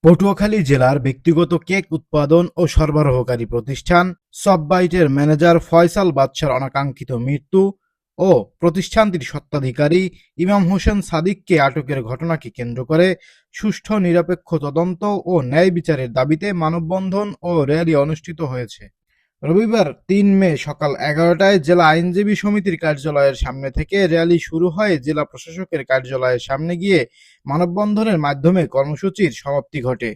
পটুয়াখালী জেলার ব্যক্তিগত কেক উৎপাদন ও সরবরাহকারী প্রতিষ্ঠান সববাইটের ম্যানেজার ফয়সাল বাদশার অনাকাঙ্ক্ষিত মৃত্যু ও প্রতিষ্ঠানটির স্বত্বাধিকারী ইমাম হোসেন সাদিককে আটকের ঘটনাকে কেন্দ্র করে সুষ্ঠু নিরপেক্ষ তদন্ত ও ন্যায় বিচারের দাবিতে মানববন্ধন ও র্যালি অনুষ্ঠিত হয়েছে। রবিবার ৩ মে সকাল ১১টায় জেলা আইনজীবী সমিতির কার্যালয়ের সামনে থেকে র্যালি শুরু হয়ে জেলা প্রশাসকের কার্যালয়ের সামনে গিয়ে মানববন্ধনের মাধ্যমে কর্মসূচির সমাপ্তি ঘটে।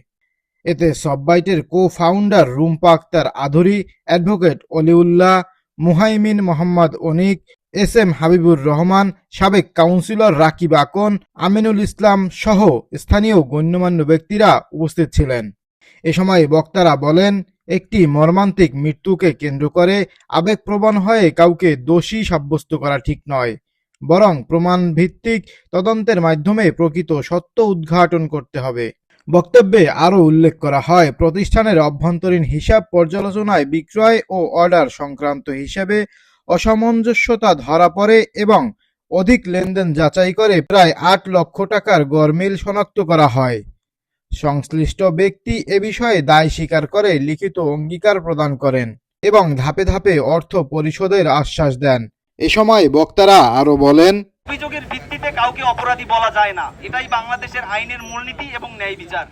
এতে সববাইটের co-founder Rumpa Akter Adhuri, advocate Oliullah, Muhaimin Mohammad Anik, S M Habibur Rahman, সাবেক কাউন্সিলর রাকিব আকন, আমিনুল ইসলাম সহ স্থানীয় গণ্যমান্য ব্যক্তিরা উপস্থিত ছিলেন। এ সময় বক্তারা বলেন, একটি মর্মান্তিক মৃত্যুকে কেন্দ্র করে আবেগপ্রবণ হয়ে কাউকে দোষী সাব্যস্ত করা ঠিক নয়, বরং প্রমাণভিত্তিক তদন্তের মাধ্যমে প্রকৃত সত্য উদ্ঘাটন করতে হবে। বক্তব্যে আরও উল্লেখ করা হয়, প্রতিষ্ঠানের অভ্যন্তরীণ হিসাব পর্যালোচনায় বিক্রয় ও অর্ডার সংক্রান্ত হিসাবে অসামঞ্জস্যতা ধরা পড়ে এবং অধিক লেনদেন যাচাই করে প্রায় ৮ লক্ষ টাকার গরমিল শনাক্ত করা হয়। সংশ্লিষ্ট ব্যক্তি এ বিষয়ে দায় স্বীকার করে লিখিত অঙ্গীকার প্রদান করেন এবং ধাপে ধাপে অর্থ পরিশোধের আশ্বাস দেন। এ সময় বক্তারা আরও বলেন, অভিযোগের ভিত্তিতে কাউকে অপরাধী বলা যায় না, এটাই বাংলাদেশের আইনের মূলনীতি এবং ন্যায় বিচার।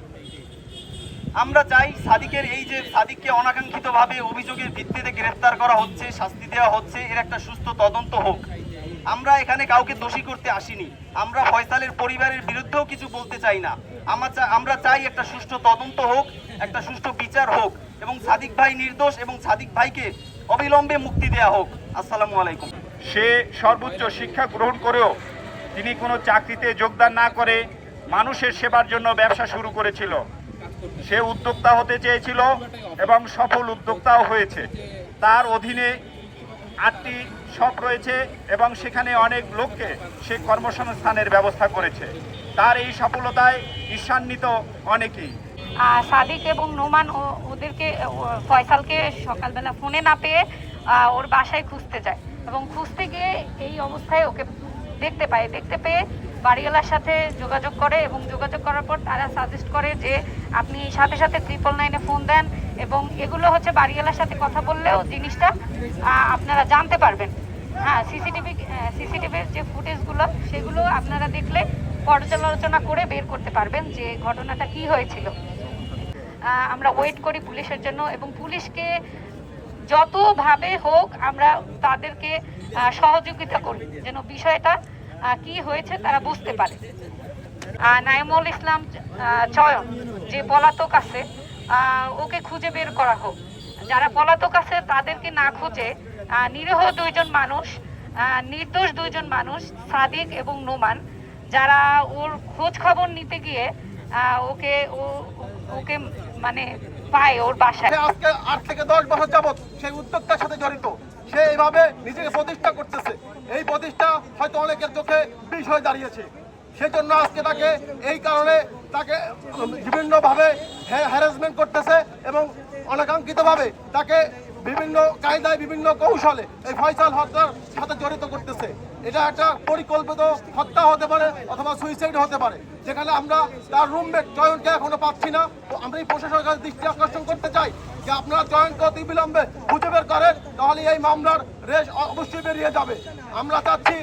আমরা চাই সাদিককে অনাকাঙ্ক্ষিতভাবে অভিযোগের ভিত্তিতে গ্রেফতার করা হচ্ছে, শাস্তি দেওয়া হচ্ছে, এর একটা সুস্থ তদন্ত হোক। আমরা এখানে কাউকে দোষী করতে আসিনি, আমরা ফয়সালের পরিবারের বিরুদ্ধেও কিছু বলতে চাই না। আমরা চাই একটা সুষ্ঠু তদন্ত হোক, একটা সুষ্ঠু বিচার হোক এবং সাদিক ভাই নির্দোষ এবং সাদিক ভাইকে অবিলম্বে মুক্তি দেওয়া হোক। আসসালামু আলাইকুম। সে সর্বোচ্চ শিক্ষা গ্রহণ করেও তিনি কোনো চাকরিতে যোগদান না করে মানুষের সেবার জন্য ব্যবসা শুরু করেছিল। সে উদ্যোক্তা হতে চেয়েছিল এবং সফল উদ্যোক্তাও হয়েছে। তার অধীনে ৮টি শপ রয়েছে এবং সেখানে অনেক লোককে সে কর্মসংস্থানের ব্যবস্থা করেছে। তার এই সফলতায় ঈর্ষান্বিত অনেকেই। সাদিক এবং নোমান ওদেরকে ফয়সালকে সকালবেলা ফোনে না পেয়ে ওর বাসায় খুঁজতে যায় এবং খুঁজতে গিয়ে এই অবস্থায় ওকে দেখতে পেয়ে বাড়িওয়ালার সাথে যোগাযোগ করে এবং যোগাযোগ করার পর তারা সাজেস্ট করে যে আপনি সাথে সাথে 999-এ ফোন দেন এবং এগুলো হচ্ছে বাড়িওয়ালার সাথে কথা বললেও জিনিসটা আপনারা জানতে পারবেন। হ্যাঁ, সিসিটিভির যে ফুটেজগুলো সেগুলো আপনারা দেখলে পর্যালোচনা করে বের করতে পারবেন যে ঘটনাটা কি হয়েছিল। আমরা ওয়েট করি পুলিশের জন্য এবং পুলিশকে যতভাবে হোক আমরা তাদেরকে সহযোগিতা করি যেন বিষয়টা কি হয়েছে তারা বুঝতে পারে। নাইমুল ইসলাম চয়ন যে পলাতক আছে ওকে খুঁজে বের করা হোক। যারা পলাতক আছে তাদেরকে না খুঁজে নিরীহ দুইজন মানুষ, নির্দোষ দুইজন মানুষ সাদিক এবং নোমান, যারা ওর খোঁজ খবর নিতে গিয়ে ওকে মানে পায় ওর বাসায়। আজকে ৮ থেকে ১০ বছর যাবত সেই উদ্যোক্তার সাথে জড়িত। সে এইভাবে নিজেকে প্রতিষ্ঠা করতেছে। এই প্রতিষ্ঠা হয়তো অনেকের চোখে বিষ হয়ে দাঁড়িয়েছে। সেজন্য আজকে এই কারণে তাকে বিভিন্নভাবে হ্যারাসমেন্ট করতেছে এবং অনাকাঙ্ক্ষিতভাবে তাকে বিভিন্ন কায়দায় বিভিন্ন কৌশলে এই ফয়সাল হত্যার সাথে জড়িত করতেছে। এটা একটা পরিকল্পিত হত্যা হতে পারে অথবা সুইসাইড হতে পারে, যেখানে আমরা তার রুমমেট চয়নকে এখনো পাচ্ছি না। তো আমরা এই প্রশাসনের কাছে দৃষ্টি আকর্ষণ করতে চাই যে আপনারা চয়নকে অতি বিলম্বে খুঁজে বের করেন, তাহলে এই মামলার রেশ অবশ্যই বেরিয়ে যাবে। আমরা চাচ্ছি